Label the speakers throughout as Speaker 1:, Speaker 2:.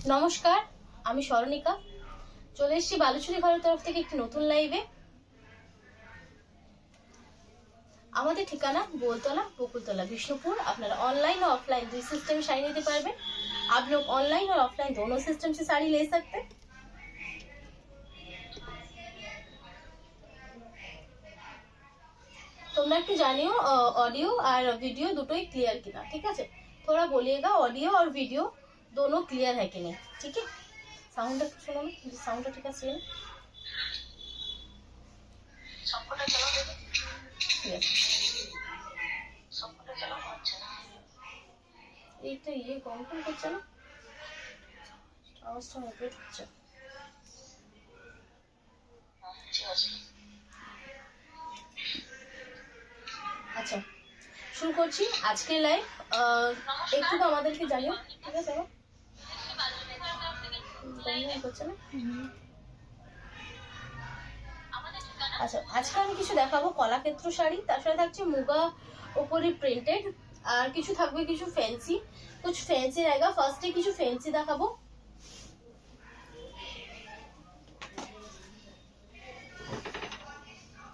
Speaker 1: নমস্কার, আমি স্মরণিকা। চলে এসেছি বালুচুরি ঘরের তরফ থেকে একটি নতুন লাইভে। আমাদের ঠিকানা बोलतला बकुलतला विष्णुपुर। আপনারা ऑनलाइन और ऑफलाइन দুই सिस्टम শাড়ি নিতে পারবেন। आप लोग ऑनलाइन और ऑफलाइन दोनों सिस्टम से साड़ी ले सकते हैं। তোমরা একটু জানিও ऑडियो और वीडियो দুটোই क्लियर কিনা, ঠিক আছে? थोड़ा बोलिएगा ऑडियो और वीडियो दोनों क्लियर है कि नहीं, ठीक है? সাউন্ডটা শুনো না, সাউন্ডটা ঠিক আছে? সবকটা চালাও দেখি। ঠিক আছে, সবকটা চালাও হচ্ছে না। এইটা কম করছে না, আওয়াজটা অপারেট হচ্ছে। আচ্ছা, শুরু করছি আজকের লাইভ। একটু আমাদেরকে জানিও, ঠিক আছে? আচ্ছা, আজকে আমি কিছু দেখাবো কলাক্ষেত্র শাড়ি, তার সাথে থাকছে মুগা উপরে প্রিন্টেড, আর কিছু থাকবে কিছু ফ্যান্সি, कुछ फैंसी रहेगा। ফার্স্টে কিছু ফ্যান্সি দেখাবো।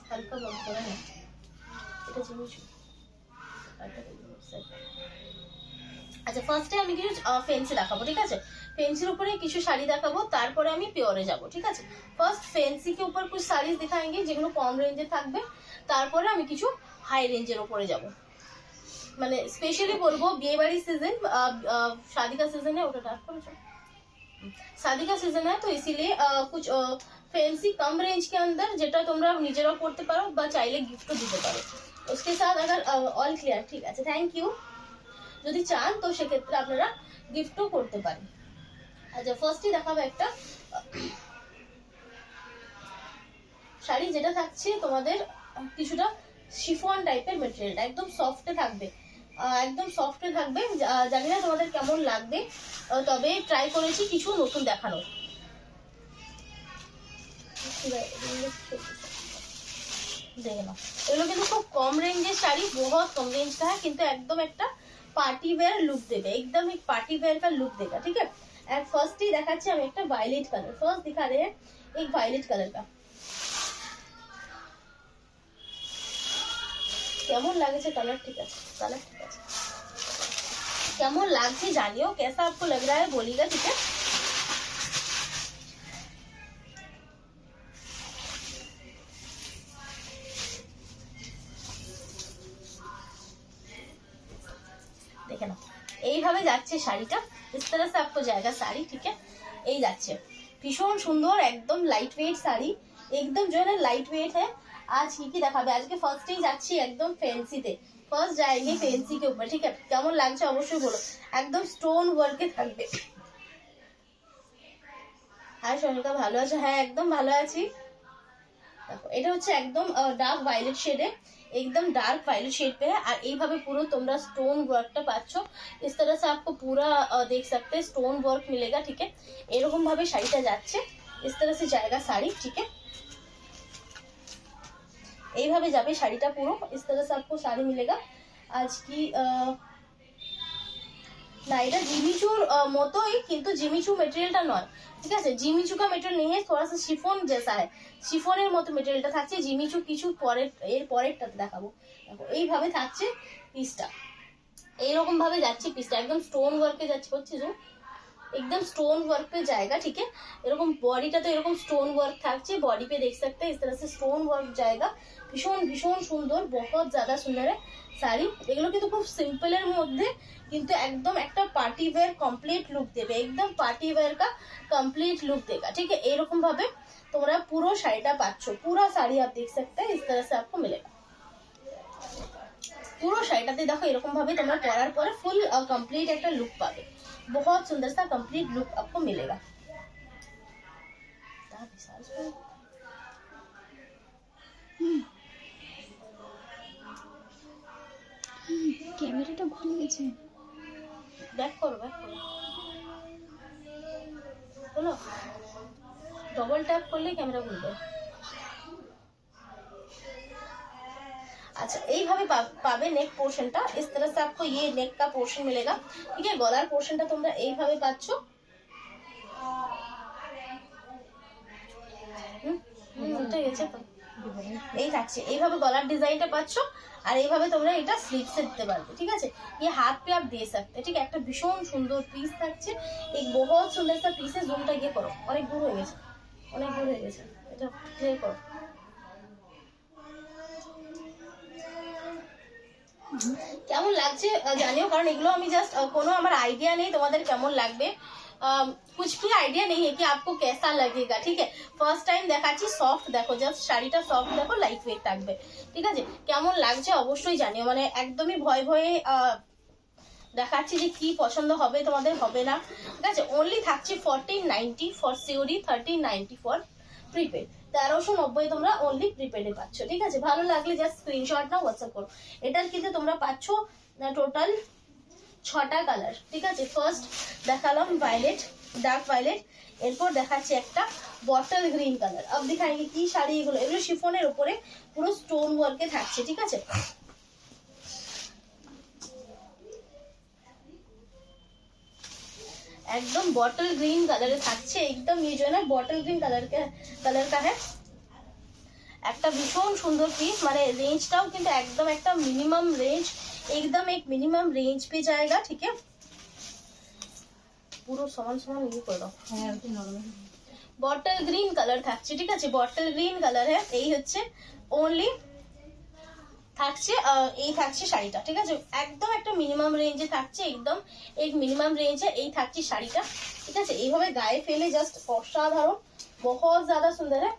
Speaker 1: হালকা বন্ধ করে না, এটা জিনিস। আচ্ছা, ফার্স্টে আমি কিছু ফ্যান্সি দেখাবো, ঠিক আছে? फैंसी ऊपर কিছু শাড়ি দেখাবো, তারপরে আমি পিওরে যাব, ঠিক আছে? ফার্স্ট ফ্যান্সি के ऊपर कुछ साड़ी दिखाएंगे যেগুলো কম রেঞ্জে থাকবে, তারপরে আমি কিছু হাই রেঞ্জের উপরে যাব। মানে স্পেশালি বলবো বিয়ে বাড়ি সিজন, शादी का सीजन है, ওটা ডার্ক করেছো, शादी का सीजन है, तो इसीलिए कुछ फैंसी कम रेंज के अंदर যেটা তোমরা নিজেরাও করতে পারো বা চাইলে গিফটও দিতে পারো। उसके साथ अगर ऑल क्लियर, ঠিক আছে, থ্যাংক ইউ। যদি চান তো সেক্ষেত্রে আপনারা গিফটও করতে পারেন। আচ্ছা, ফার্স্টই দেখাবো একটা শাড়ি, যেটা থাকছে তোমাদের কিছুটা শিফন টাইপের মেটেরিয়ালটা, একদম সফটে থাকবে, একদম সফটে থাকবে। জানি না তোমাদের কেমন লাগবে, তবে ট্রাই করেছি কিছু নতুন দেখানোর। দেখে নাও, এগুলো কিন্তু খুব কম রেঞ্জের শাড়ি, बहुत कम रेंज का है, কিন্তু একদম একটা पार्टी वेयर लुक देगा, एकदम एक पार्टी वेयर का लुक देगा, ठीक है? एंड फर्स्ट ही দেখাচ্ছি আমি একটা वायलेट कलर, फर्स्ट दिखा रहे हैं एक वायलेट कलर का। কেমন লাগছে কালার? ঠিক আছে, কালার ঠিক আছে। কেমন লাগছে জানিও, कैसा आपको लग रहा है बोलिएगा, ठीक है? দেখে নাও, এইভাবে যাচ্ছে শাড়িটা, इस तरह से आपको जाएगा साड़ी, ठीक है? এই যাচ্ছে, ভীষণ সুন্দর, একদম লাইট ওয়েট শাড়ি, একদম जो है ना लाइट वेट है। आज কি দেখাবে? আজকে ফার্স্টেই যাচ্ছি একদম ফ্যান্সিতে, ফার্স্ট যায়নি ফ্যান্সি के ऊपर, ঠিক আছে? কেমন লাগছে অবশ্যই বলো, একদম স্টোন ওয়ার্কে থাকবে। হ্যাঁ সোনিকা, ভালো আছো? হ্যাঁ একদম ভালো আছি। দেখো, এটা হচ্ছে একদম ডার্ক ভায়োলেট শেডে, एकदम डार्क वायलेट शेड पे है, और এইভাবে পুরো তোমরা স্টোন ওয়ার্কটা পাচ্ছো। इस तरह से आपको पूरा देख सकते हैं स्टोन वर्क मिलेगा, ठीक है? এরকম ভাবে শাড়িটা যাচ্ছে, इस तरह से जाएगा साड़ी, ठीक है? এইভাবে যাবে শাড়িটা পুরো, इस तरह से आपको साड़ी मिलेगा। आज की না, এটা জিমিচুর মতোই, কিন্তু জিমিচু মেটেরিয়ালটা নয়, ঠিক আছে? জিমিচু का মেটেরিয়াল नहीं है, थोड़ा सा शिफॉन जैसा है, শিফনের মতো মেটেরিয়ালটা থাকছে। জিমিচু কিছু পরের এর পরেরটাতে দেখাবো। দেখো, এইভাবে থাকছে পিসটা, এইরকম ভাবে যাচ্ছে পিসটা, একদম স্টোন ওয়ার্কে যাচ্ছে, হচ্ছে जो एकदम स्टोन वर्क पे जाएगा, ठीक है? এরকম বডিটা তো এরকম স্টোন ওয়ার্ক থাকছে, বডি पे देख सकते हैं इस तरह से स्टोन वर्क जाएगा। ভীষণ ভীষণ সুন্দর, बहुत ज्यादा सुंदर है শাড়ি। এগুলো কিন্তু খুব সিম্পলের মধ্যে, কিন্তু একদম একটা পার্টি ওয়্যার কমপ্লিট লুক দেবে, একদম পার্টি ওয়্যার का কমপ্লিট লুক देगा, ठीक है? এরকম ভাবে তোমরা পুরো শাড়িটা পাচ্ছো, পুরো শাড়ি आप देख सकते हैं, इस तरह से आपको मिलेगा। পুরো শাড়িটাতে দেখো এরকম ভাবে তোমরা পরার পরে ফুল কমপ্লিট একটা লুক পাবে, बहुत सुंदर सा कंप्लीट लुक आपको मिलेगा।
Speaker 2: ক্যামেরাটা ভুলে গেছে,
Speaker 1: ব্যাক করো, ব্যাক করো, বলো, ডবল ট্যাপ করলে ক্যামেরা খুলবে। अच्छा, এইভাবে পাবে নেক পোর্শনটা, इस तरह से आपको ये नेक का पोर्शन मिलेगा, ठीक है? गलार पोर्शनটা তোমরা এইভাবে পাচ্ছো, উঠে গেছে তো। এই থাকছে, এইভাবে গলার ডিজাইনটা পাচ্ছ, আর এইভাবে তোমরা এটা স্লিভসে দিতে পারবে, ঠিক আছে। ये हाथ पे आप दे सकते हैं, ঠিক একটা ভীষণ সুন্দর পিস থাকছে। এই বহুত সুন্দর একটা পিসে জুমটা গিয়ে করো, অনেক দূর হয়ে গেছে, অনেক দূর হয়ে গেছে, এটা প্লে করো। কেমন লাগছে জানিও, কারণ এগুলো আমি জাস্ট কোনো আমার আইডিয়া নেই তোমাদের কেমন লাগবে, कुछ भी आइडिया नहीं है कि आपको कैसा लगेगा, ठीक है। ফার্স্ট টাইম দেখাচ্ছি, সফট দেখো, জাস্ট শাড়িটা সফট দেখো, লাইট ওয়েট থাকবে, ঠিক আছে। কেমন লাগছে অবশ্যই জানিও, মানে একদমই ভয়ে ভয়ে দেখাচ্ছি যে কি পছন্দ হবে তোমাদের, হবে না, ঠিক আছে। অনলি থাকছে 1490 ফর সিওরি, 1390 ফর প্রিপেড। 1390 তোমরা অনলি প্রিপেডে পাচ্ছ, ঠিক আছে। ভালো লাগলে জাস্ট স্ক্রিনশট নাও, হোয়াটসঅ্যাপ করো। এটার কিন্তু তোমরা পাচ্ছ টোটাল 6টা কালার, ঠিক আছে। ফার্স্ট দেখালাম ভায়োলেট, ডার্ক ভায়োলেট, এরপর দেখাচ্ছি একটা বটল গ্রিন কালার। अब दिखाएंगे কি শাড়ি এগুলো, এগুলো শিফনের উপরে পুরো স্টোন ওয়ার্কে থাকছে, ঠিক আছে। एकदम बॉटल ग्रीन कलर থাকছে, एकदम ये जो है ना बॉटल ग्रीन कलर का है। একটা ভীষণ সুন্দর পিস, মানে রেঞ্জটাও কিন্তু একদম একটা মিনিমাম রেঞ্জ, एकदम एक मिनिमम रेंज पे जाएगा, ठीक है। পুরো সমান সমান ইয়ে করে দাও। বটল গ্রিন কালার থাকছে, ঠিক আছে, বটল গ্রিন কালার হ্যাঁ। এই হচ্ছে অনলি থাকছে, এই থাকছে শাড়িটা, ঠিক আছে। একদম একটা মিনিমাম রেঞ্জে থাকছে, একদম এক মিনিমাম রেঞ্জে এই থাকছে শাড়িটা, ঠিক আছে। এইভাবে গায়ে ফেলে জাস্ট অসাধারণ, बहुत ज्यादा सुंदर है।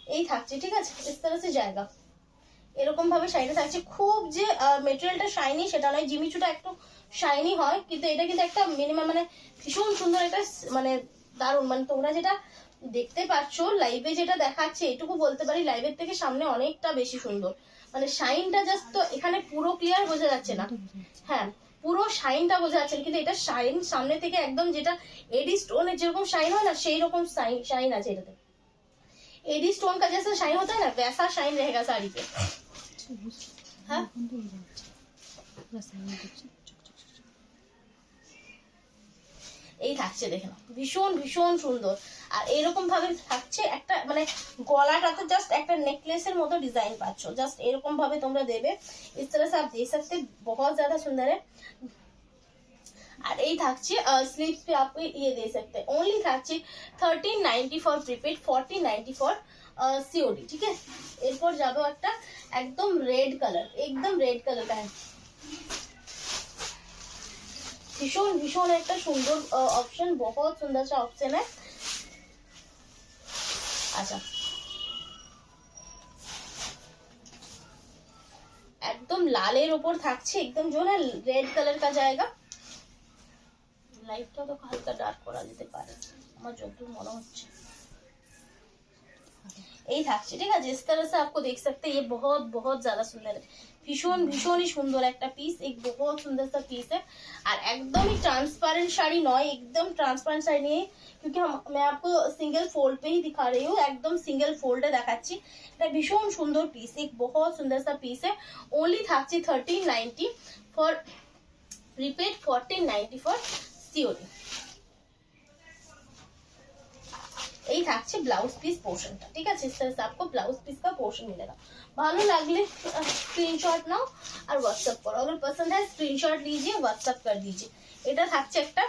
Speaker 1: এই থাকছে, ঠিক আছে, इस तरह से जाएगा। এরকম ভাবে শাড়িটা থাকছে। খুব যে মেটেরিয়ালটা শাইনি সেটা নয়, জিমিচুটা একটু শাইনি হয়, কিন্তু এটা কিন্তু একটা মিনিমাম, মানে ভীষণ সুন্দর একটা, মানে দারুণ, মানে তোমরা যেটা দেখতে পাচ্ছ লাইভে যেটা দেখাচ্ছে, এটুকু বলতে পারি লাইভের থেকে সামনে অনেকটা বেশি সুন্দর, মানে শাইনটা জাস্ট তো এখানে পুরো ক্লিয়ার বোঝা যাচ্ছে না, হ্যাঁ পুরো শাইনটা বোঝা যাচ্ছে না, কিন্তু এটা শাইন সামনে থেকে একদম যেটা এডি স্টোনের যেরকম শাইন হয় না, সেই রকম শাইন আছে এটাতে। एडी स्टोन का जैसा शाइन होता है ना, वैसा शाइन रहेगा साड़ी पे। हाँ? এই থাকছে দেখে নাও, ভীষণ ভীষণ সুন্দর। আর এরকম ভাবে থাকছে একটা, মানে গলাটাতে জাস্ট একটা নেকলেসের মতো ডিজাইন পাচ্ছ, জাস্ট এরকম ভাবে তোমরা দেবে, इस तरह से आप दे सकते, बहुत ज्यादा सुंदर है। আর এই থাকছে স্লিভস पे आप ये दे सकते हैं। ओनली থাকছে 1390 ফর প্রিপেড, 1490 ফর সিওডি, ঠিক আছে। এরপর যাবো একটা একদম রেড কালার, একদম রেড কালার का है, ভীষণ ভীষণ একটা সুন্দর অপশন, बहुत सुंदर सा ऑप्शन है। আচ্ছা, একদম লালের উপর থাকছে, একদম जो ना रेड कलर का जाएगा। লাইটটা তো হালকা ডার্ক করা যেতে পারে আমার যতদূর মনে হচ্ছে। এই থাকছে, ঠিক আছে। इस तरह से आपको देख सकते हैं, ये बहुत बहुत ज्यादा सुंदर है, ভীষণ ভীষণই সুন্দর একটা পিস, एक बहुत सुंदर सा पीस है। আর একদমই ट्रांसपेरेंट শাড়ি নয়, एकदम ट्रांसपेरेंट শাড়ি নেই, क्योंकि मैं आपको सिंगल फोल्ड पे ही दिखा रही हूँ, एकदम सिंगल फोल्डে দেখাচ্ছি। এটা ভীষণ সুন্দর পিস, एक बहुत सुंदर सा पीस है। ओनली থাকছে 1390 ফর প্রিপেড, 1490 ফর সিওডি। এই থাকছে ব্লাউজ পিস পোর্শনটা, ঠিক আছে। इस तरह से आपको ब्लाउज पीस का पोर्शन मिलेगा। ভালো লাগলে স্ক্রিনশট নাও আর হোয়াটসঅ্যাপ করো, अगर पसंद है स्क्रीनशॉट लीजिए, व्हाट्सएप कर दीजिए। এটা থাকছে একটা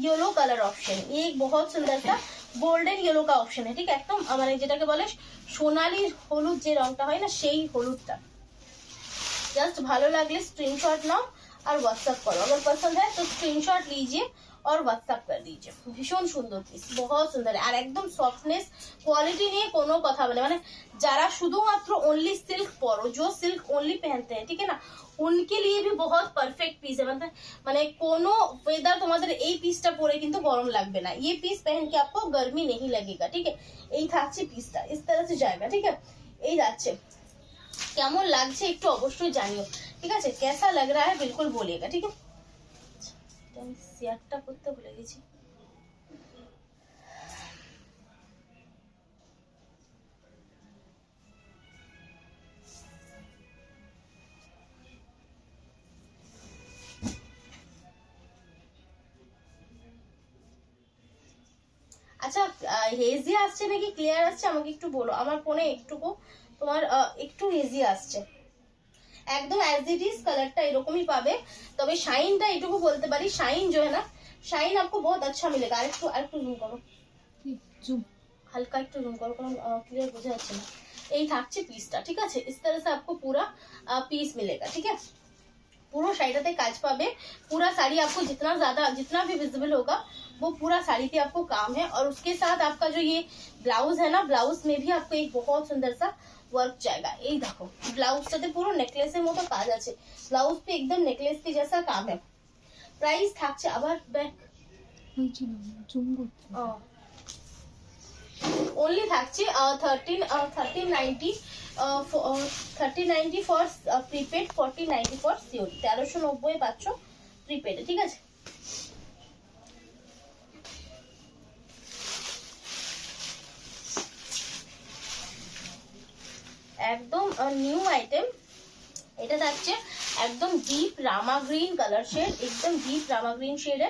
Speaker 1: येलो कलर ऑप्शन, ये एक बहुत सुंदर सा গোল্ডেন येलो का ऑप्शन है, ঠিক একদম মানে যেটাকে বলে সোনালী হলুদ যে রংটা হয় না, সেই হলুদটা। জাস্ট ভালো লাগলে স্ক্রিনশট নাও और व्हाट्सएप करो, अगर पसंद है तो स्क्रीनशॉट लीजिए और व्हाट्सएप कर दीजिए। ভীষণ সুন্দর পিস, बहुत সুন্দর, আর একদম সফটনেস কোয়ালিটি নিয়ে কোনো কথা বলে, মানে যারা শুধুমাত্র ओनली सिल्क পরো, जो सिल्क ओनली पहनते हैं, ठीक है ना, उनके लिए भी बहुत परफेक्ट पीस है। মানে কোনো ওয়েদার তোমাদের এই পিসটা পরে কিন্তু গরম লাগবে না, ये पीस पहन के आपको गर्मी नहीं लगेगा, ठीक है। এই থাকছে পিসটা, इस तरह से जाएगा, ठीक है। এই যাচ্ছে, কেমন লাগছে একটু অবশ্যই জানিও, ঠিক আছে। कैसा लग रहा है बिल्कुल बोलिएगा, ठीक है। আমি শেয়ারটা করতে ভুলে গেছি। আচ্ছা হেজি আসছে নাকি ক্লিয়ার আসছে আমাকে একটু বলো, আমার ফোনে একটুকু তোমার একটু হেজি আসছে। একদম অ্যাজ ইট ইজ কালারটা এরকমই পাবে, তবে শাইনটা এটুকু বলতে পারি, শাইন जो है ना, শাইন आपको बहुत अच्छा मिलेगा। আরেকটু জুম করো,
Speaker 2: জুম
Speaker 1: হালকা একটু জুম করো, কোনো ক্লিয়ার বোঝা যাচ্ছে না। এই থাকছে পিসটা, ঠিক আছে। इस तरह से आपको पूरा पीस मिलेगा, ठीक है। पूरा साइडते काज पावे, पूरा साड़ी आपको जितना भी विजिबल होगा वो पूरा साड़ी पे आपको काम है। और उसके साथ आपका जो ये ब्लाउज है ना, ब्लाउज में भी आपको एक बहुत सुंदर सा वर्क जाएगा। এই দেখো ব্লাউজটাতে পুরো নেকলেসের মতো কাজ আছে, ব্লাউজ पे एकदम नेकलेस के जैसा काम है। প্রাইস থাকছে আবার ব্যাক
Speaker 2: হয়েছিল জুম করতে
Speaker 1: ओनली থাকছে 1390 1390 ফর প্রিপেড, 1490 ফর সিওডি। 1390 পাচ্ছ প্রিপেডে, ঠিক আছে। একদম নিউ আইটেম, এটা থাকছে একদম ডিপ রামা গ্রিন কালার শেড, একদম ডিপ রামা গ্রিন শেডে,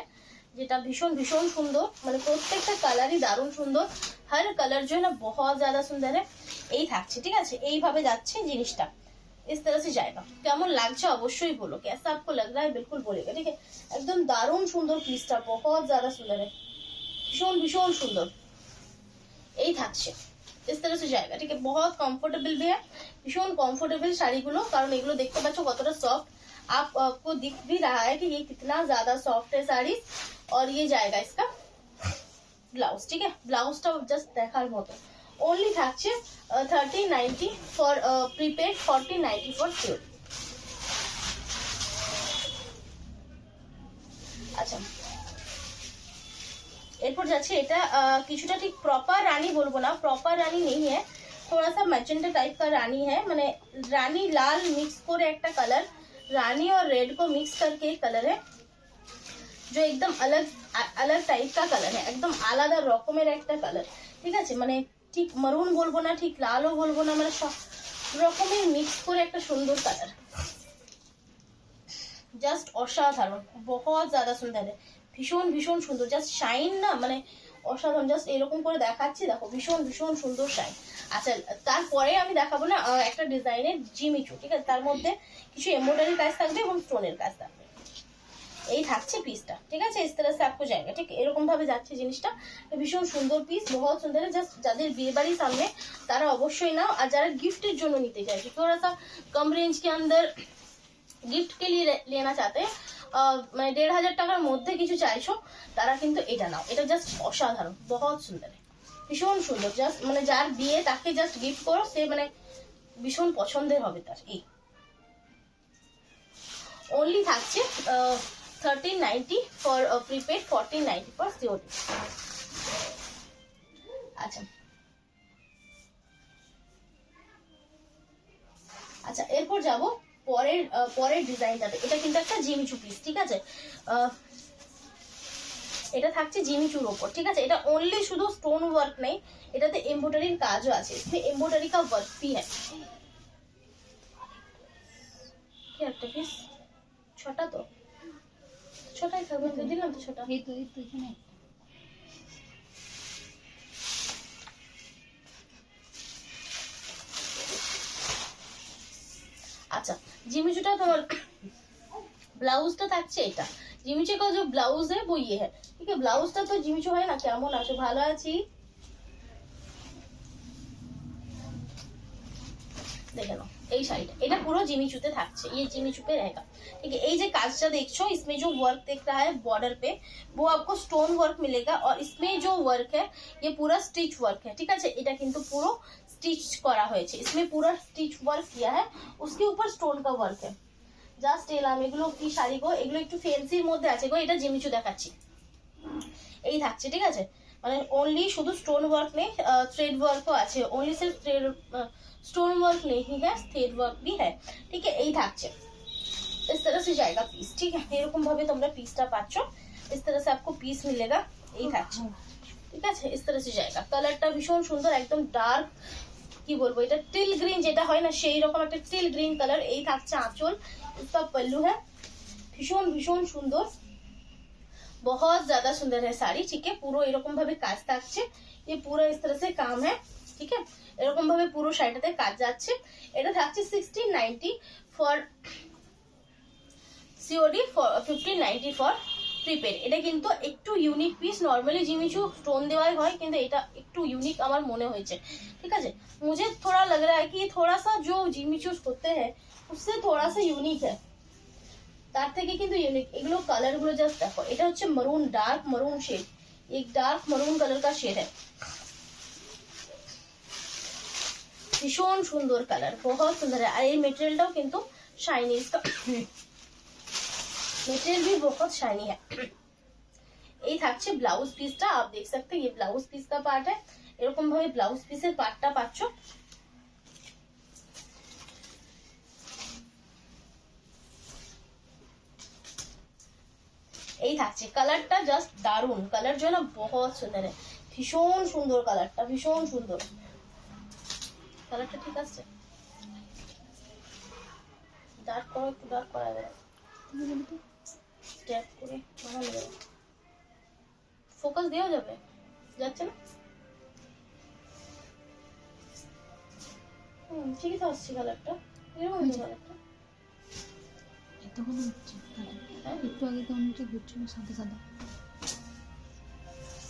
Speaker 1: যেটা ভীষণ ভীষণ সুন্দর, মানে প্রত্যেকটা কালারই দারুণ সুন্দর। हर कलर जो है ना बहुत ज्यादा सुंदर है। এই থাকছে, ঠিক আছে। এইভাবে যাচ্ছে জিনিসটা, इस तरह से जाएगा। কেমন লাগছে অবশ্যই বলো, कैसा आपको लग रहा है बिल्कुल बोलेगा, ठीक है। একদম দারুণ সুন্দর পিসটা, बहुत ज्यादा सुंदर है, ভীষণ ভীষণ সুন্দর। এই থাকছে, इस तरह से जाएगा, ठीक है। बहुत कंफर्टेबल भी है, भीषण कंफर्टेबल শাড়িগুলো, কারণ এগুলো দেখতে পাচ্ছ কতটা সফট। आपको दिख भी रहा है कि ये कितना ज्यादा सॉफ्ट है साड़ी। और ये जाएगा इसका ব্লাউজ, ঠিক আছে। ব্লাউজটা জাস্ট দেখার মতো। ओनली থাকছে 1390 ফর প্রিপেড, 1490 ফর সিওর। আচ্ছা এরপর যাচ্ছে এটা কিছুটা ঠিক প্রপার রানী বলবো না, প্রপার রানী नहीं है, थोड़ा सा मैजेंटा टाइप का रानी है, মানে রানী লাল মিক্স করে একটা কালার, रानी और रेड को मिक्स करके एक कलर है जो एकदम अलग अलग टाइप का कलर है, एकदम আলাদা রকমের একটা কালার, ঠিক আছে। মানে ঠিক মারুন বলবো না, ঠিক লালও বলবো না, মানে সব রকমের মিক্স করে একটা সুন্দর কালার, জাস্ট অসাধারণ, बहुत ज्यादा सुंदर है, ভীষণ ভীষণ সুন্দর, জাস্ট শাইন না, মানে অসাধারণ। জাস্ট এরকম করে দেখাচ্ছি, দেখো ভীষণ ভীষণ সুন্দর শাইন। আচ্ছা তারপরে আমি দেখাবো না একটা ডিজাইনের জিমিচু, ঠিক আছে, তার মধ্যে কিছু এমব্রয়ডারি কাজ থাকবে এবং স্টোনের কাজ থাকবে। এই থাকছে পিসটা, ঠিক আছে। इस तरह से आपको जाएगा, ঠিক এরকম ভাবে যাচ্ছে জিনিসটা, ভীষণ সুন্দর পিস, बहुत सुंदर है। জাস্ট যাদের বিয়ে বাড়ির সামনে তারা অবশ্যই নাও, আর যারা গিফটের জন্য নিতে চাইছে, थोड़ा सा कम रेंज के अंदर गिफ्ट के लिए लेना चाहते हैं, মানে 1500 টাকার মধ্যে কিছু চাইছো, তারা কিন্তু এটা নাও, এটা জাস্ট অসাধারণ, बहुत सुंदर है, ভীষণ সুন্দর। জাস্ট মানে যার বিয়ে তাকে জাস্ট গিফট করো, সে মানে ভীষণ পছন্দের হবে তার। এই ओनली থাকছে 1390 ফর প্রিপেড, 1490 ফর সিওডি। আচ্ছা আচ্ছা এরপর যাব পরের ডিজাইনটাতে। এটা কিন্তু একটা জিমিচু পিস, ঠিক আছে। এটা থাকছে জিমিচুর ওপর, ঠিক আছে। এটা অনলি শুধু স্টোন ওয়ার্ক নেই, এটাতে এমব্রয়ডারির কাজও আছে, इसमें एम्ब्रॉयडरी का वर्क भी है। কি একটা পিস ছোট, তো ছোটাই থাকবে, তো দিলাম তো ছোট।
Speaker 2: এই তো এখানে
Speaker 1: আচ্ছা জিমিচুটা তোমার ব্লাউজটা থাকছে, এটা জিমিচু का जो ब्लाउज है वो ये है, ठीक है। ব্লাউজটা তো জিমিচু হয় না। কেমন আছো? ভালো আছি, দেখে নাও। এই শাড়িটা এটা পুরো জিমিচুতে থাকছে, ये जिमीचू पे रहेगा, ठीक है। এই যে কাজটা দেখছো, इसमें जो वर्क दिख रहा है बॉर्डर पे, वो आपको स्टोन वर्क मिलेगा, और इसमें जो वर्क है ये पूरा स्टिच वर्क है, ठीक है। এটা কিন্তু পুরো स्टिच করা হয়েছে, इसमें पूरा स्टिच वर्क किया है, उसके ऊपर स्टोन का वर्क है। জাস্ট এলাম, এগুলো কি শাড়ি গো, এগুলো একটু ফ্যান্সির মধ্যে আছে গো, এটা জিমিচু দেখাচ্ছি। এই থাকছে, ঠিক আছে। মানে ओनली শুধু স্টোন ওয়ার্ক নেই, থ্রেড ওয়ার্কও আছে, ओनली सिर्फ थ्रेड स्टोन वर्क नहीं है, थ्रेड वर्क भी है, ठीक है। এই থাকছে, इस तरह से जाएगा पीस, ठीक है। এরকম ভাবে তোমরা পিসটা পাচ্ছ, इस तरह से आपको पीस मिलेगा। এই থাকছে, ঠিক আছে। इस तरह से जाएगा। কালারটা ভীষণ সুন্দর, একদম ডার্ক, কি বলবো, এটা টিল গ্রিন যেটা হয় না, সেই রকম একটা টিল গ্রিন কালার। এই থাকছে আঁচল, इसका पल्लू है, ভীষণ ভীষণ সুন্দর, बहुत ज्यादा सुंदर है साड़ी, ठीक है। পুরো এরকম ভাবে কাজ থাকছে, ये पूरा इस तरह से काम है, ठीक है। এরকম ভাবে পুরো শাড়িটাতে কাজ যাচ্ছে। এটা থাকছে 1690 for COD, for 1590 for prepaid. এটা কিন্তু একটু unique piece, normally Jimmy Choo stone দেওয়াই হয়, কিন্তু এটা একটু ইউনিক আমার মনে হয়েছে, ঠিক আছে। मुझे थोड़ा लग रहा है कि थोड़ा सा जो जिमिचू होते हैं उससे थोड़ा सा यूनिक है, তার থেকে কিন্তু ইউনিক। এগুলো কালার গুলো জাস্ট দেখো, এটা হচ্ছে মরুন, ডার্ক মরুন শেড, एक डार्क मरून कलर का शेड है, ভীষণ সুন্দর কালার, बहुत सुंदर है। আর এই মেটেরিয়ালটাও কিন্তু শাইনি, इसका मेटेरियल भी बहुत शाइनी है। এই থাকছে ব্লাউজ পিসটা, आप देख सकते हैं ये ब्लाउज पीस का पार्ट है। এরকম ভাবে ব্লাউজ পিসের পার্টটা পাচ্ছো। এই থাকছে কালারটা, জাস্ট দারুন কালার, जो है ना बहुत सुंदर है, ভীষণ সুন্দর কালারটা, ভীষণ সুন্দর কালারটা, ঠিক আছে। ডার্ক করো, একটু ডার্ক করা যাবে, ট্যাপ করে বানানো যাবে, ফোকাস দেওয়া যাবে, যাচ্ছে না, ঠিকই তো আসছে কালারটা, এরকম কালারটা
Speaker 2: এতক্ষণ হচ্ছে একটু আগে কেমন হচ্ছে ঘুরছিল সাদা সাদা,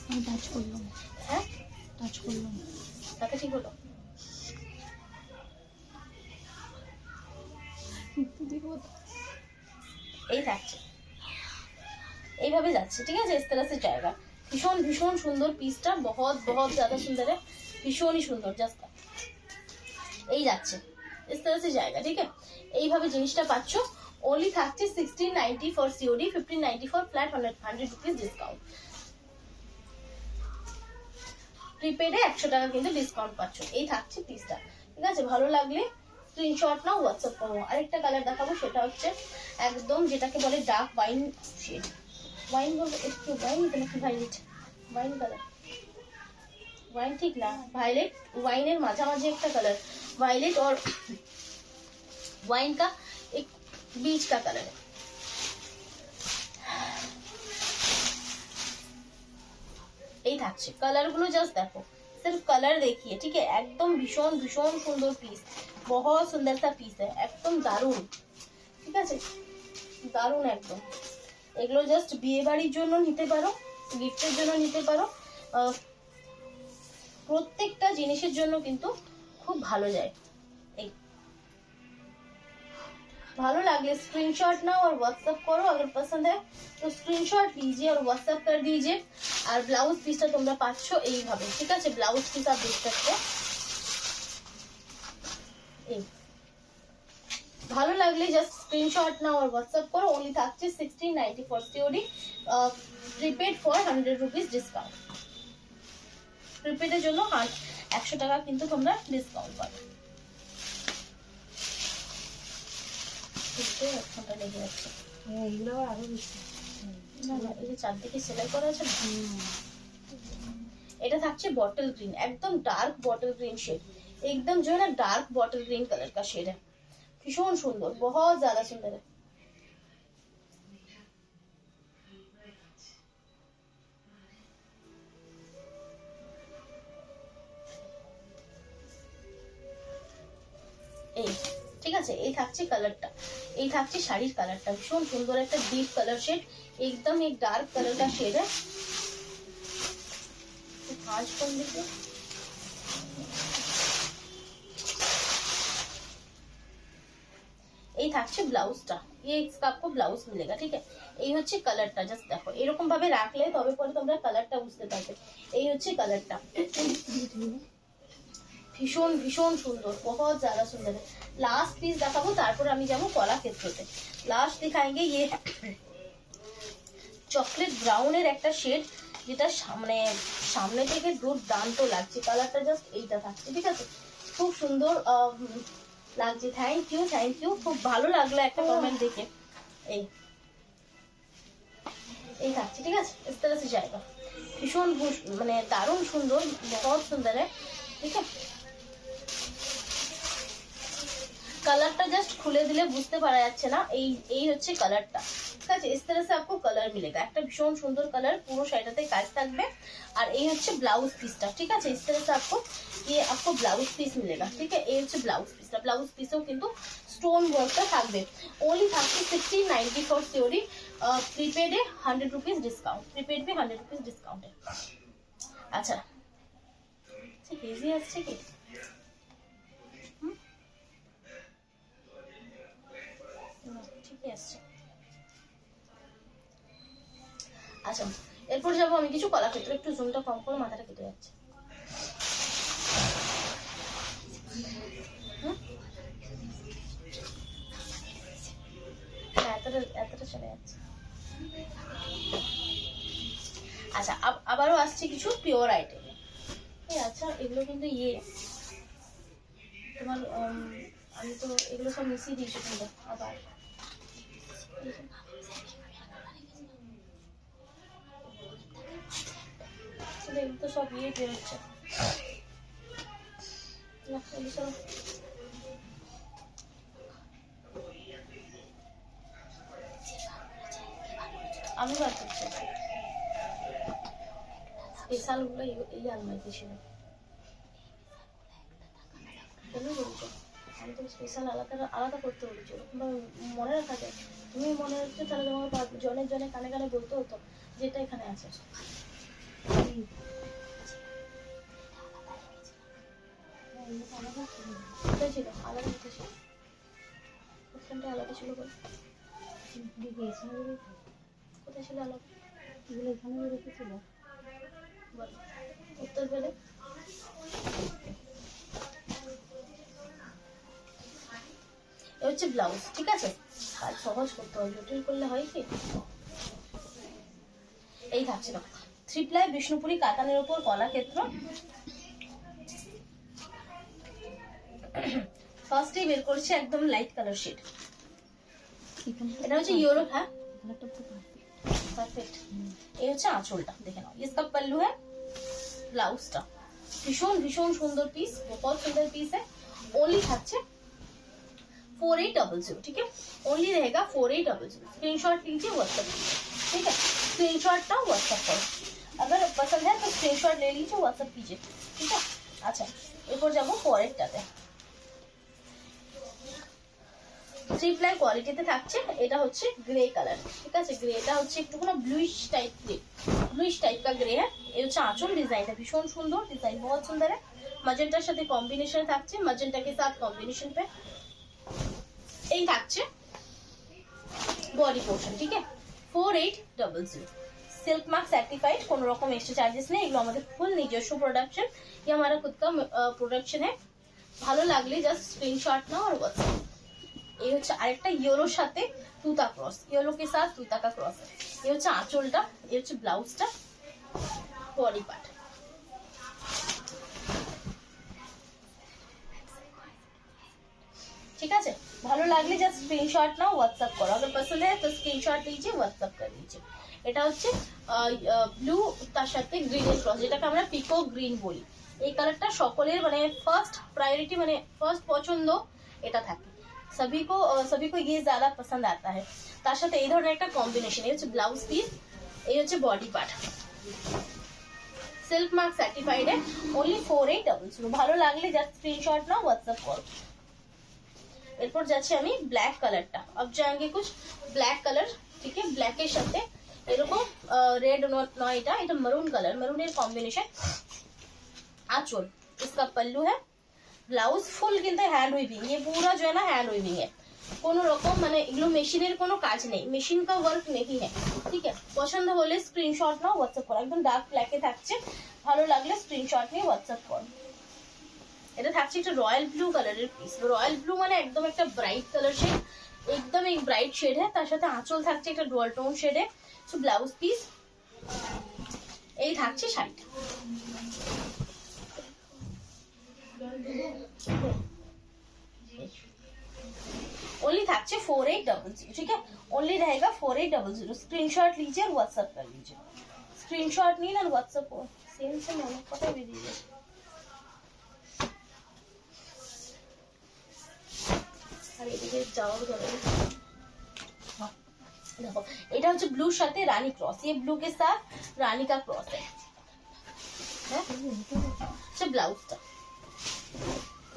Speaker 2: আমি টাচ করলাম,
Speaker 1: হ্যাঁ
Speaker 2: টাচ করলাম,
Speaker 1: তাতে ঠিক হলো।
Speaker 2: একটু দেখবো
Speaker 1: এই থাকছে, এইভাবে যাচ্ছে, ঠিক আছে। इस तरह से जाएगा, ভীষণ ভীষণ সুন্দর পিসটা, बहुत बहुत ज्यादा सुंदर है, ভীষণই সুন্দর, জাস্ট এই যাচ্ছে, इस तरह से जाएगा, ঠিক আছে। এইভাবে জিনিসটা পাচ্ছো। ओनली থাকছে 1690 for COD, 1590 for flat 100 rupees discount. প্রিপেডে 100 টাকা কিন্তু ডিসকাউন্ট পাচ্ছো। এই থাকছে পিসটা, ঠিক আছে। ভালো লাগলে স্ক্রিনশট নাও, হোয়াটসঅ্যাপ করো। আরেকটা কালার দেখাবো, সেটা হচ্ছে একদম যেটাকে বলে ডার্ক ওয়াইন শেড, ওয়াইন বলবো, একটু ওয়াইন নাকি ভাইলেট, ওয়াইন কালার, ওয়াইন ঠিক না, ভাইলেट, ওয়াইনের মাঝামাঝি একটা কালার, वायलेट और वाइन का एक बीच का कलर है। এই থাকছে কালার গুলো, জাস্ট দেখো, सिर्फ कलर देखिए, ठीक है। एकदम भीषण भीषण सुंदर पीस, बहुत सुंदर सा पीस है, एकदम दारुण, ঠিক আছে, দারুণ একদম। এগুলো জাস্ট বিয়ে বাড়ির জন্য নিতে পারো, গিফটের জন্য নিতে পারো, প্রত্যেকটা জিনিসের জন্য কিন্তু খুব ভালো যায়। এই ভালো লাগলে स्क्रीनशॉट नाओ और व्हाट्सएप करो, अगर पसंद है तो स्क्रीनशॉट लीजिए और व्हाट्सएप कर दीजिए। আর ব্লাউজ পিসটা তোমরা পাচ্ছো এইভাবে, ঠিক আছে। ব্লাউজ পিস आप देख सकते हैं। এই ভালো লাগলে জাস্ট স্ক্রিনশট নাও আর হোয়াটসঅ্যাপ করো। ওনলি থাকছে 1690 for COD, prepaid for 100 rupees discount. প্রিপেডের জন্য 100 টাকা কিন্তু তোমরা ডিসকাউন্ট পাবে। লেগে যাচ্ছে,
Speaker 2: এগুলো আরো বেশি,
Speaker 1: না না, এই যে চারদিকে সেলাই করা আছে, এটা থাকছে बॉटल ग्रीन, एकदम डार्क बॉटल ग्रीन शेड, एकदम जो है ना डार्क बॉटल ग्रीन कलर का शेड है, भीषण सुंदर, बहुत ज्यादा सुंदर है। এই ঠিক আছে, এই থাকছে কালারটা, এই থাকছে শাড়ির কালারটা, ভীষণ সুন্দর একটা ডিপ কালার शेड, एकदम एक डार्क कलर का शेड है। आज कौन देखो, এই থাকছে ব্লাউজটা, ये इसका आपको ब्लाउज मिलेगा, ठीक है। এই হচ্ছে কালারটা, জাস্ট দেখো, এরকম ভাবে রাখলে তবে পরে তোমরা কালারটা বুঝতে পারবে। এই হচ্ছে কালারটা, ভীষণ ভীষণ সুন্দর, बहुत ज्यादा सुंदर है। लास्ट पीस দেখাবো, তারপর আমি যাব কলাক্ষেত্রতে। লাস্ট दिखाएंगे ये চকলেট ব্রাউনের একটা শেড, যেটা সামনে থেকে দুর্দান্ত লাগছে, কালারটা জাস্ট এইটা থাকছে, ঠিক আছে। খুব সুন্দর লাগছে, থ্যাংক ইউ, খুব ভালো লাগলো একটা কমেন্ট দেখে। এই থাকছে, ঠিক আছে, इस तरह से जाएगा, ভীষণ মানে দারুণ সুন্দর, बहुत सुंदर है, ठीक है। কালারটা জাস্ট খুলে দিলে বুঝতে পারা যাচ্ছে না, এই হচ্ছে কালারটা, ঠিক আছে, इस तरह से आपको कलर मिलेगा, একটা ভীষণ সুন্দর কালার, পুরো শাড়িটাতে কাজ থাকবে। আর এই হচ্ছে ব্লাউজ পিসটা, ঠিক আছে, इस तरह से आपको ব্লাউজ পিস मिलेगा, ঠিক আছে, এই হচ্ছে ব্লাউজ পিসটা। ব্লাউজ পিসেও কিন্তু স্টোন ওয়ার্কটা থাকবে। ওনলি থাকছে 1690 ফর সিওরি। প্রিপেডে 100 রুপিস ডিসকাউন্ট, প্রিপেড भी 100 রুপিস ডিসকাউন্টে। আচ্ছা হেজি আসছে কি? ঠিকই আসছে। আচ্ছা এরপর যাবো আমি কিছু কলাক্ষেত্র, একটু জুমটা কম করে, মাথাটা কেটে যাচ্ছে। এতটা চলে যাচ্ছে। আচ্ছা আবারও আসছে কিছু পিওর আইটেম। আচ্ছা এগুলো কিন্তু তোমার আমি তো এগুলো সব মিশিয়ে দিয়েছি কিন্তু আবার এগুলো তো সব বেরোচ্ছে। আমি বার করছি স্পেশাল গুলো এই আলমারিতে ছিল। আমি তো স্পেশাল আলাদা আলাদা করতে বলেছি, ওরকম মনে রাখা যায়। তুমি মনে রাখছো তাহলে তোমাকে জনের জনে কানে কানে বলতে হতো যেটা এখানে আছে। কোথায় ছিল আলাদা? কোথায় ছিল? ওখানটা আলাদা ছিল বল। কোথায় ছিল আলাদা? এগুলো এখানে রেখেছিল বল, উত্তর পেলে। হচ্ছে ব্লাউজ, ঠিক আছে, কাজ সহজ করতে হয়, জটিল করলে হয় কি। এই থাকছে না 3 প্লাই বিষ্ণুপুরি কাতানের উপর কলাক্ষেত্র। ফার্স্টে বের করছে একদম লাইট কালার শেড, এটা হচ্ছে ইউরো। হ্যাঁ পারফেক্ট। এই হচ্ছে আঁচলটা, দেখে নাও, इसका पल्लू है, ব্লাউজটা ভীষণ ভীষণ সুন্দর পিস, बहुत सुंदर पीस है। ओनली থাকছে 4800, ठीक है, ओनली रहेगा 4800। स्क्रीनशॉट लीजिए, व्हाट्सएप कीजिए, ठीक है, स्क्रीनशॉट ना व्हाट्सएप करो, अगर पसंद है तो स्क्रीनशॉट ले लीजिए, व्हाट्सएप कीजिए, ठीक है। আচ্ছা এরপর যাবো পরেরটাতে। 3 প্লাই কোয়ালিটিতে থাকছে, এটা হচ্ছে গ্রে কালার, ঠিক আছে, গ্রেটা হচ্ছে একটু কোনো bluish type grey, bluish type का ग्रे है। ये হচ্ছে আঁচল ডিজাইনটা ভীষণ সুন্দর, ডিজাইন बहुत सुंदर है। मजेंटाর সাথে কম্বিনেশন থাকছে, मजेंटा के साथ कॉम्बिनेशन पे এই থাকছে বডি পোর্শন, ঠিক है, 4800। सिल्क मार्क सर्टिफाइड, কোনো রকম এক্সট্রা চার্জেস নেই, এগুলো আমাদের ফুল নিজস্ব প্রোডাকশন, ये हमारा खुद का प्रोडक्शन है। ভালো লাগলে জাস্ট স্ক্রিনশট নাও আর হোয়াটসঅ্যাপ। এই হচ্ছে আরেকটা ইয়েলোর সাথে তুতা ক্রস, ইয়েলো के साथ তুতা का क्रॉस। এই হচ্ছে আঁচলটা, এই হচ্ছে ব্লাউজটা, বডি পার্ট। ठीक है, ভালো লাগলে জাস্ট স্ক্রিনশট নাও, হোয়াটসঅ্যাপ করো, अगर पसंद है तो स्क्रीनशॉट लीजिए, व्हाट्सएप कर लीजिए। এটা হচ্ছে ব্লু তার সাথে গ্রিনের ক্রস, যেটাকে আমরা পিকো গ্রিন বলি। এই কালারটা সকলের মানে ফার্স্ট প্রায়োরিটি, মানে ফার্স্ট পছন্দ এটা থাকে, सभी को ये ज्यादा पसंद आता है। তার সাথে এই ধরনের একটা কম্বিনেশন, এই হচ্ছে ব্লাউজ পিস, এই হচ্ছে body part, silk mark certified है, ओनली 4800। ভালো লাগলে জাস্ট স্ক্রিনশট নাও, হোয়াটসঅ্যাপ করো। এরপর যাচ্ছি আমি ব্ল্যাক কালারটা, अब जाएंगे कुछ ব্ল্যাক কালার, ঠিক है, ব্ল্যাকের সাথে এরকম রেড নয়, এটা মেরুন কালার, মেরুনের কম্বিনেশন। আঁচল, इसका पल्लू है, ব্লাউজ ফুল কিন্তু হ্যান্ড উইভিং, ये पूरा जो है ना हैंड उइविंग है, কোনো রকম মানে এগুলো মেশিনের কোনো কাজ নেই, মেশিন কা ওয়ার্ক নেই है, ঠিক है। পছন্দ হলে স্ক্রিনশট নাও, হোয়াটসঅ্যাপ করো, একদম ডার্ক ব্ল্যাকে থাকছে, ভালো লাগলে স্ক্রিনশট নিয়ে হোয়াটসঅ্যাপ করো। এটা থাকছে একটা রয়্যাল ব্লু কালারের পিস, রয়্যাল ব্লু মানে একদম একটা ব্রাইট কালার শেড, একদম एक ব্রাইট শেড है, তার সাথে আঁচল থাকছে একটা ডুয়াল টোন শেডে, সো ব্লাউজ পিস। এই থাকছে শাড়িটা। ओनली থাকছে 4800, ठीक है, ओनली रहेगा 4800। स्क्रीनशॉट लीजिए और व्हाट्सएप कर लीजिए, स्क्रीनशॉट नहीं ना व्हाट्सएप को सेम से मैंने पता भी दीजिए। अरे देखिए जाओ देखो এটা হচ্ছে ব্লুর সাথে রানী ক্রস, ये ब्लू के साथ रानी का क्रॉस है আচ্ছা ব্লাউজটা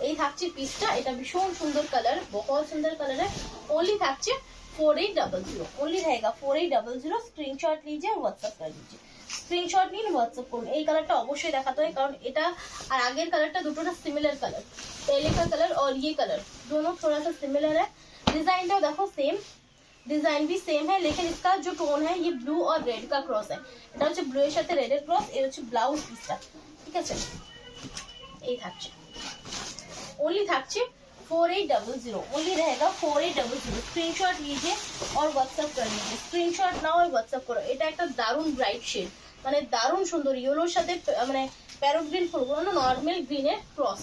Speaker 1: এই থাকছে পিসটা, এটা ভীষণ সুন্দর কালার, बहुत সুন্দর কালার है। ओनली থাকছে 4800, ओनली रहेगा 4800। स्क्रीनशॉट लीजिए और व्हाट्सएप कर लीजिए, স্ক্রিনশট নিন হোয়াটসঅ্যাপ করুন। এই কালারটা অবশ্যই দেখাতে হয় কারণ এটা আর আগের কালারটা দুটোটা সিমিলার কালার, पहले का कलर और ये कलर दोनों थोड़ा सा सिमिलर है। डिजाइनটাও देखो सेम, डिजाइन भी सेम है लेकिन इसका जो टोन है ये ब्लू और रेड का क्रॉस है, এটা হচ্ছে ব্লু এর সাথে রেড এর ক্রস, এই হচ্ছে ব্লাউজ পিসটা, ঠিক আছে। এই থাকছে ओनली থাকছে 4800, ओनली रहेगा 4800। स्क्रीनशॉट लीजिए और व्हाट्सएप कर लीजिए, स्क्रीनशॉट नाও और व्हाट्सएप করো। এটা একটা দারুন ব্রাইট শেড, মানে দারুন সুন্দর, ইয়েলোর সাথে মানে প্যারট গ্রিন ফুলগুলো না নর্মাল গ্রিনের ক্রস,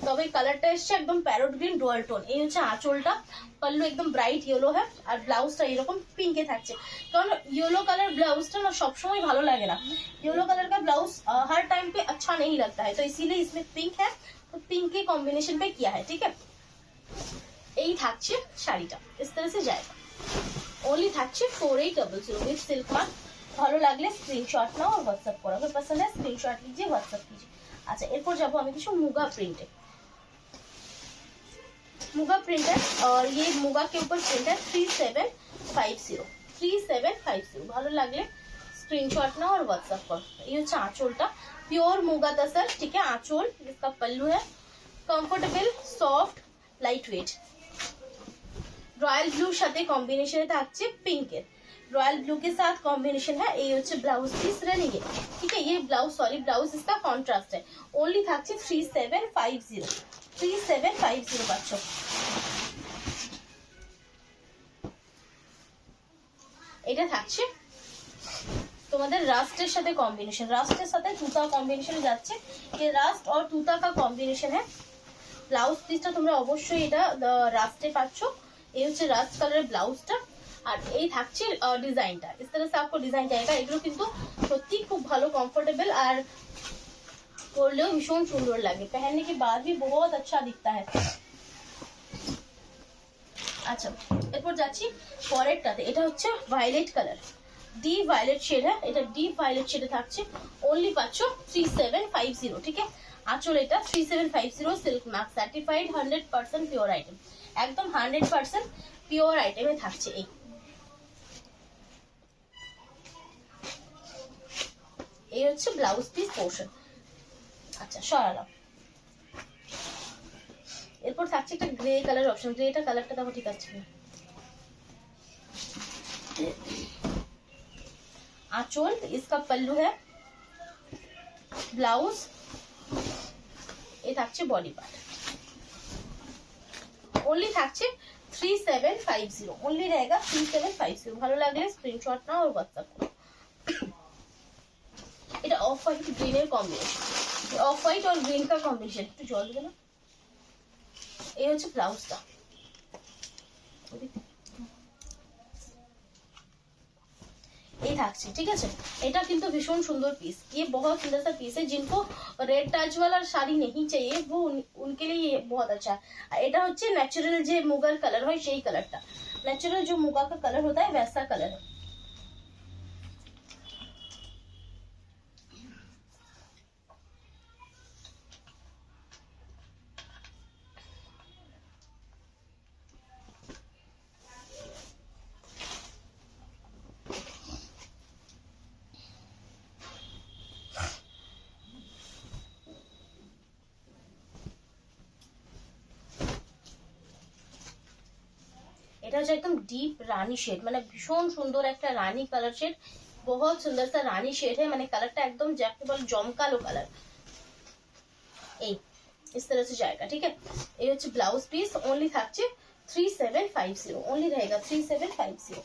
Speaker 1: তবে কালারটা এসছে একদম প্যারট গ্রিন ডুয়াল টোন। এই হচ্ছে আঁচলটা, পল্লু একদম ব্রাইট ইয়েলো है আর ব্লাউজটা এরকম পিঙ্কে থাকছে, কারণ येलो कलर ब्लाउज ना सब समय ভালো লাগে না, येलो कलर का ब्लाउज हर टाइम पे अच्छा नहीं लगता है, तो इसीलिए इसमें पिंक है, तो पिंक के कॉम्बिनेशन पे किया है, ठीक है। এই থাকছে শাড়িটা, इस तरह से जाएगा। ओनली থাকছে 4800 विद सिल्क मार्क। ভালো লাগলে স্ক্রিনশট নাও और व्हाट्सएप करो, अगर पसंद है स्क्रीनशॉट लीजिए व्हाट्सएप कीजिए। अच्छा এরপর যাব আমি কিছু মুগা প্রিন্টে, मुगा प्रिंट है और ये मुगा के ऊपर प्रिंट है 3750 ভালো লাগলে स्क्रीनशॉट ना और व्हाट्सएप करो। ये হচ্ছে আঁচলটা, प्योर मुगा तसर, ठीक है। आंचल इसका पल्लू है, comfortable soft light weight, royal blue সাথে কম্বিনেশনে থাকছে পিঙ্কের, रॉयल ब्लू के साथ कॉम्बिनेशन है। ये হচ্ছে ब्लाउज पीस रनिंग है, ठीक है। ये ब्लाउज सॉरी ब्लाउज इसका कॉन्ट्रास्ट है। ओनली থাকছে 3750 পাচ্ছ। এটা থাকছে তোমাদের রাস্টের সাথে কম্বিনেশন, রাস্টের সাথে তুতা কম্বিনেশনে যাচ্ছে, ये রাস্ট और তুতা का कॉम्बिनेशन है। ব্লাউজ পিসটা তোমরা অবশ্যই এটা রাস্টে পাচ্ছ, এই হচ্ছে রাস্ট কালারের ব্লাউজটা, আর এই থাকছে ডিজাইনটা, इस तरह से आपको डिजाइन जाएगा। এগুলো কিন্তু সত্যি খুব ভালো কমফোর্টেবল আর পরলেও ভীষণ সুন্দর লাগে, पहनने के बाद भी बहुत अच्छा दिखता है। আচ্ছা এরপর যাচ্ছি পরেরটাতে, এটা হচ্ছে violet colour, deep violet shade है, এটা ডিপ ভায়োলেট শেডে থাকছে। ओनली পাচ্ছ 3750, ঠিক আছে। আঁচল এটা 3750 silk mark certified 100% pure item, একদম 100% পিওর আইটেমে থাকছে। এই হচ্ছে ব্লাউজ পিস পোর্শন। আচ্ছা সরালাম। এরপর থাকছে একটা গ্রে কালার অপশন, গ্রেটা কালারটা দেখো ঠিক আছে। आंचल इसका पल्लू है, ब्लाउज ये থাকছে বডি পার্ট। ओनली থাকছে 3750, ओनली रहेगा 3750। ভালো লাগলে স্ক্রিনশট নাও और व्हाट्सएप করো। এটা অফ হোয়াইট গ্রিনের কম্বিনেশন, অফ হোয়াইট और গ্রিন का কম্বিনেশন, একটু জল দেবে না। এই হচ্ছে ব্লাউজটা, এই থাকছে, ঠিক আছে। এটা কিন্তু ভীষণ সুন্দর পিস, ये बहुत सुंदर सा पीस है। जिनको रेड टच वाला শাড়ি नहीं चाहिए वो उनके लिए ये बहुत अच्छा है। এটা হচ্ছে ন্যাচারাল যে মুগার কালার হয় সেই কালারটা, ন্যাচারাল जो मुगा का कलर होता है वैसा कलर है। এটা হচ্ছে একদম ডিপ রানী শেড, মানে ভীষণ সুন্দর একটা রানী কালার শেড, बहुत सुंदर सा रानी शेड है, মানে কালারটা একদম যাকে বল জমকালো কালার। এই इस तरह से जाएगा, ठीक है। এই হচ্ছে ব্লাউজ পিস, ओनली থাকছে 3750, ओनली रहेगा 3750।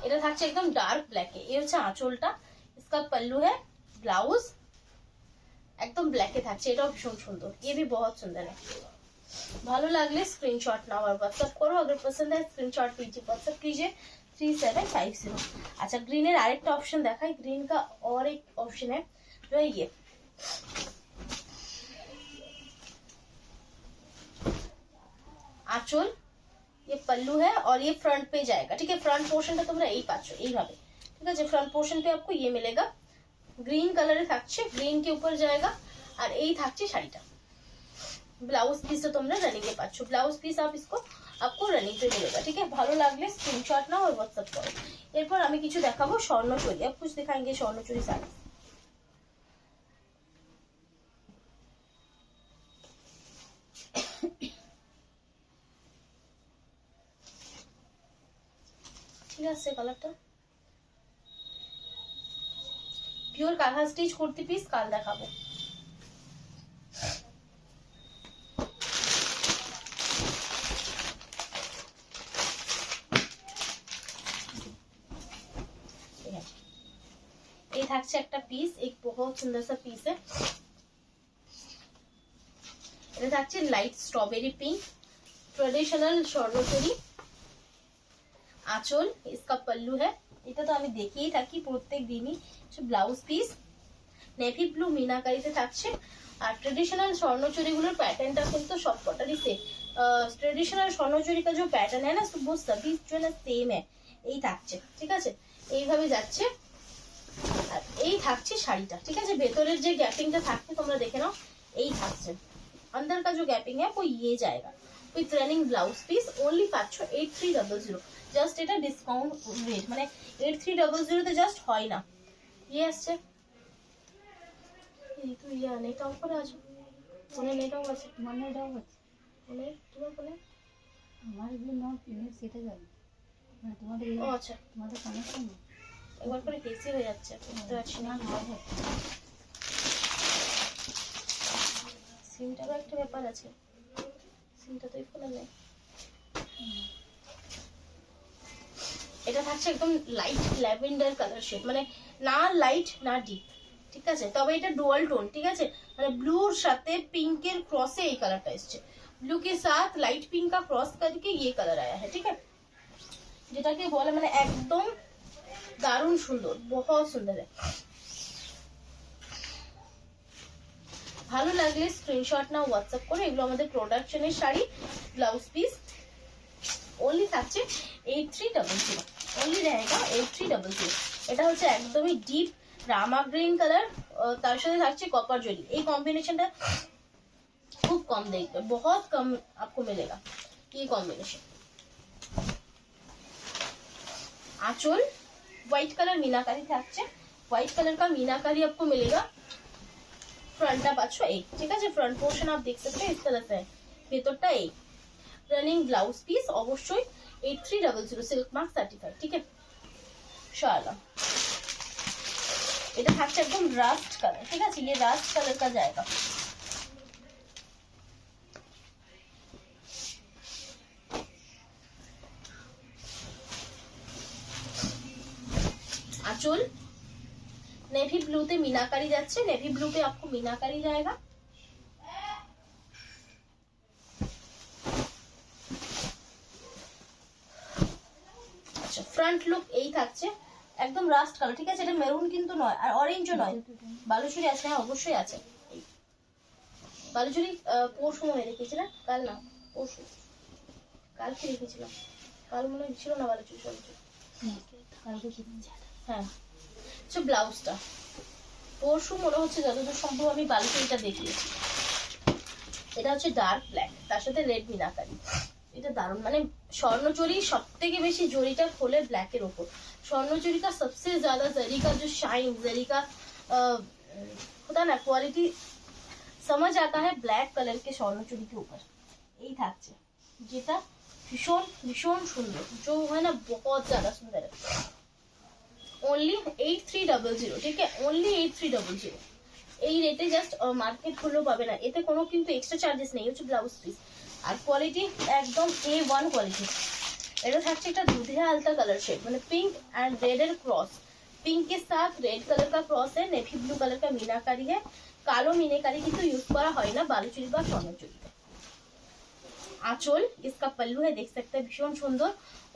Speaker 1: এটা থাকছে একদম ডার্ক ব্ল্যাকে। এই হচ্ছে আঁচলটা, इसका पल्लू है, ब्लाउज एकदम ब्लैक के থাকছে, এটাও ভীষণ সুন্দর, ये भी बहुत सुंदर है। ভালো লাগলে স্ক্রিনশট নাও और व्हाट्सएप करो, अगर पसंद है स्क्रीनशॉट कीजिए व्हाट्सएप कीजिए 3750। अच्छा ग्रीन এর আরেকটা অপশন দেখাই, ग्रीन का और एक ऑप्शन है जो है ये আঁচল, ये पल्लू है और ये फ्रंट पे जाएगा। ठीक है, फ्रंट पोर्शनটা তোমরা এই পাচ্ছ এইভাবে। ঠিক আছে, फ्रंट पोर्शन पे आपको ये मिलेगा, ग्रीन कलर থাকছে, গ্রিন के ऊपर जाएगा। আর এই থাকছে শাড়িটা। ব্লাউজ পিসটা তোমরা রানিং এ পাচ্ছ, ব্লাউজ পিস आपको রানিং पे मिलेगा। ठीक है, ভালো লাগলে স্ক্রিনশট নাও আর হোয়াটসঅ্যাপ করো। এরপর আমি কিছু দেখাবো স্বর্ণচুরি। अब कुछ दिखाएंगे স্বর্ণচুরি साड़ी। ঠিক আছে, কালারটা পিওর কাঁথা স্টিচ কুর্তি পিস কাল দেখাবো। এই থাকছে একটা পিস, एक बहुत सुंदर सा पीस है। এটা থাকছে light strawberry pink, traditional Swarnachari. আঁচল, इसका पल्लू है। এটা তো আমি দেখিয়েই থাকি প্রত্যেক দিনই। ব্লাউজ পিস নেভি ব্লু মিনাকারিতে থাকছে। আর ট্রেডিশনাল স্বর্ণচুরিগুলোর প্যাটার্নটা কিন্তু সবকটারই সেম। ट्रेडिशनल স্বর্ণচুরি का जो पैटर्न है ना वो सभी जो है ना सेम है। এই থাকছে, ঠিক আছে, এইভাবে যাচ্ছে। আর এই থাকছে শাড়িটা। ঠিক আছে, ভেতরের যে গ্যাপিংটা থাকছে তোমরা দেখে নাও, এই থাকছে। अंदर का जो गैपिंग है वो ये जाएगा। With running blouse piece only পাচ্ছ 8300। জাস্ট এটা ডিসকাউন্ট রেট, মানে 8300 তে জাস্ট হয় না। ये আসছে, এই তো ইয়া নেটা উপরে আছে, ফোনে নেটাও আছে,
Speaker 2: তোমার এটাও আছে,
Speaker 1: ফোনে তোমার ফোনে
Speaker 2: আমার এগুলো না নেট সেটা যাবে না, তোমাদের
Speaker 1: ও আচ্ছা,
Speaker 2: তোমাদের কানেকশন না,
Speaker 1: একবার করে কেসি হয়ে যাচ্ছে, বুঝতে পারছি না। সিমটারও একটা ব্যাপার আছে, সিমটা তো এই ফোনে নেই। এটা থাকছে একদম লাইট ল্যাভেন্ডার কালার শেড, মানে না লাইট না ডিপ। ঠিক আছে, তবে এটা ডুয়াল টোন। ঠিক আছে, মানে ব্লুর সাথে পিঙ্কের ক্রসে এই কালারটা এসছে। ब्लू के साथ लाइट पिंक का क्रॉस करके ये कलर आया है। ठीक है, যেটাকে বলে মানে একদম দারুণ সুন্দর, বহুত সুন্দর। ভালো লাগলে স্ক্রিনশট নাও, হোয়াটসঅ্যাপ করে। এগুলো আমাদের প্রোডাকশনের শাড়ি, ব্লাউজ পিস ओनली থাকছে 8300। ओनली रहेगा 8300। এটা হচ্ছে একদমই ডিপ রামা গ্রিন কালার, তার সাথে থাকছে কপার জরি। এই কম্বিনেশনটা खूब कम देखते, बहुत कम आपको मिलेगा ये कॉम्बिनेशन। आंचल व्हाइट कलर मीनाकारी থাকছে, व्हाइट कलर का मीनाकारी आपको मिलेगा। फ्रंटটা পাচ্ছ এই, ঠিক আছে, फ्रंट पोर्शन आप देख सकते हैं इस तरह से, ভেতরটা এই। रनिंग ब्लाउज पीस অবশ্যই 8300 सिल्क मार्क सर्टिफाइड। ठीक है, इंशाल्लाह। এটা থাকছে একদম রাস্ট কালার। ঠিক আছে, ये रास्ट कलर का जाएगा। आंचल नेवी ब्लू ते मीनाकारी যাচ্ছে, नेवी ब्लू पे आपको मीनाकारी जाएगा। আচ্ছা, ফ্রন্ট লুক এই থাকছে একদম রাস্ট কালার। ঠিক আছে, এটা মেরুন কিন্তু নয় আর অরেঞ্জও নয়, বালুচুরি আছে। হ্যাঁ অবশ্যই আছে বালুচুরি। পরশু মনে রেখেছিলাম, কাল না পরশু, কালকে রেখেছিলাম, কাল মনে ছিল না বালুচুরি সবচুরি। হ্যাঁ, আচ্ছা, ব্লাউজটা পরশু মনে হচ্ছে যতদূর সম্ভব আমি বালুচুরিটা দেখিয়েছি। এটা হচ্ছে ডার্ক ব্ল্যাক, তার সাথে রেড মিনাকারি। এটা দারুণ, মানে স্বর্ণচুরি সব থেকে বেশি জরিটা খোলে ব্ল্যাকের ওপর। স্বর্ণচুরি का सबसे ज्यादा जरी का जो शाइन, जरी का होता ना क्वालिटी समझ आता है ब्लैक कलर के স্বর্ণচুরি के ऊपर। এই থাকছে, যেটা ভীষণ ভীষণ সুন্দর, जो है ना बहुत ज्यादा सुंदर है। ओनली 8300। ठीक है, ओनली 8300। এই রেটে জাস্ট মার্কেট খুলেও পাবে না, এতে কোনো কিন্তু এক্সট্রা চার্জেস নেই। হচ্ছে ব্লাউজ পিস আর কোয়ালিটি একদম A1 কোয়ালিটি। এটা থাকছে একটা দুধিয়া আলতা কালার শেড, মানে पिंक एंड रेड এর ক্রস। पिंक के साथ रेड कलर का क्रॉस है, नेवी ब्लू कलर का मीनाकारी है। কালো মিনাকারি কিন্তু ইউজ করা হয় না বালুচুরি বা স্বর্ণচুরিতে। আঁচল इसका पल्लू है, देख सकते हैं, ভীষণ সুন্দর।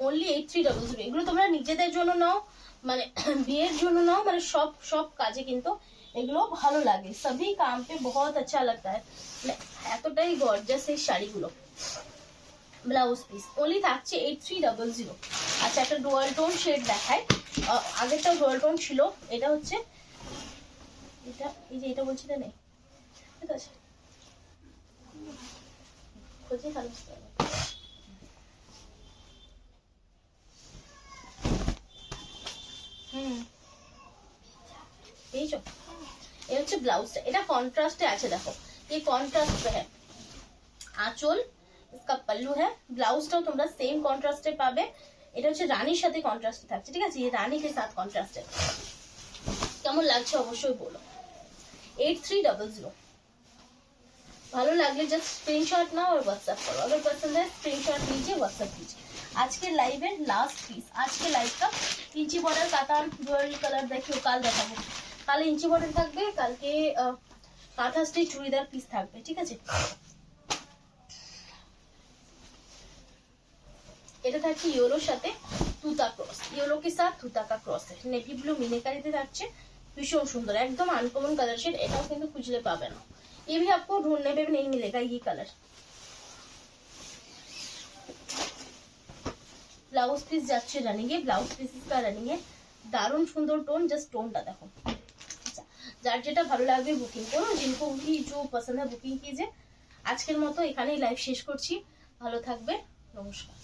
Speaker 1: ओनली 8300। এগুলো তোমরা নিজেদের জন্য নাও, মানে বিয়ের জন্য নাও, মানে সব সব কাজে কিন্তু এগুলো ভালো লাগে। सभी काम पे बहुत अच्छा लगता है, মানে এতটাই গর্জিয়াস এই শাড়িগুলো। ব্লাউজ পিস ওনলি থাকছে 8300। আচ্ছা একটা ডুয়াল টোন শেড দেখায়, আগেরটা ডুয়াল টোন ছিল, এটা হচ্ছে এটা, এই যে এটা বলছি না নেই, ঠিক আছে খুঁজে ভালো পেয়েছো। এই হচ্ছে ব্লাউজটা, এটা কন্ট্রাস্টে আছে দেখো, এই কন্ট্রাস্ট হ্যাঁ আঁচল, इसका पल्लू है, ব্লাউজটাও তোমরা সেম কন্ট্রাস্টে পাবে। এটা হচ্ছে রানীর সাথে কন্ট্রাস্টে থাকছে, ঠিক আছে, এই রানী কে সাথ কন্ট্রাস্টে। কেমন লাগছে অবশ্যই বলো। 8300। ভালো লাগলে জাস্ট স্ক্রিনশট নাও और व्हाट्सएप करो, अगर पसंद है स्क्रीनशॉट लीजिए व्हाट्सएप कीजिए। আজকের লাইভের লাস্ট পিস, আজকে লাইভটা ইঞ্চি বর্ডার কাতান জুয়েলারি কালার দেখিও, কাল দেখাবো, কাল ইঞ্চি বর্ডার থাকবে, কালকে কাঁথা স্টিচ চুড়িদার পিস থাকবে, ঠিক আছে। এটা থাকছে ইয়েলোর সাথে তুতা ক্রস, ইয়েলো কে সাথ তুতা কা ক্রস है, নেভি ব্লু মিনেকারিতে থাকছে, ভীষণ সুন্দর একদম আনকমন কালার শেড, এটাও কিন্তু খুঁজলে পাবে না, ये भी आपको ढूंढने पे भी नहीं मिलेगा ये कलर। ব্লাউজ পিস যাচ্ছে রানিং এ, ব্লাউজ পিসেস का রানিং এ দারুণ সুন্দর টোন, জাস্ট টোনটা দেখো। আচ্ছা যার যেটা ভালো লাগবে বুকিং করো, जिनको भी जो पसंद है बुकिंग कीजिए। আজকের মতো এখানেই লাইভ শেষ করছি, ভালো থাকবে, নমস্কার।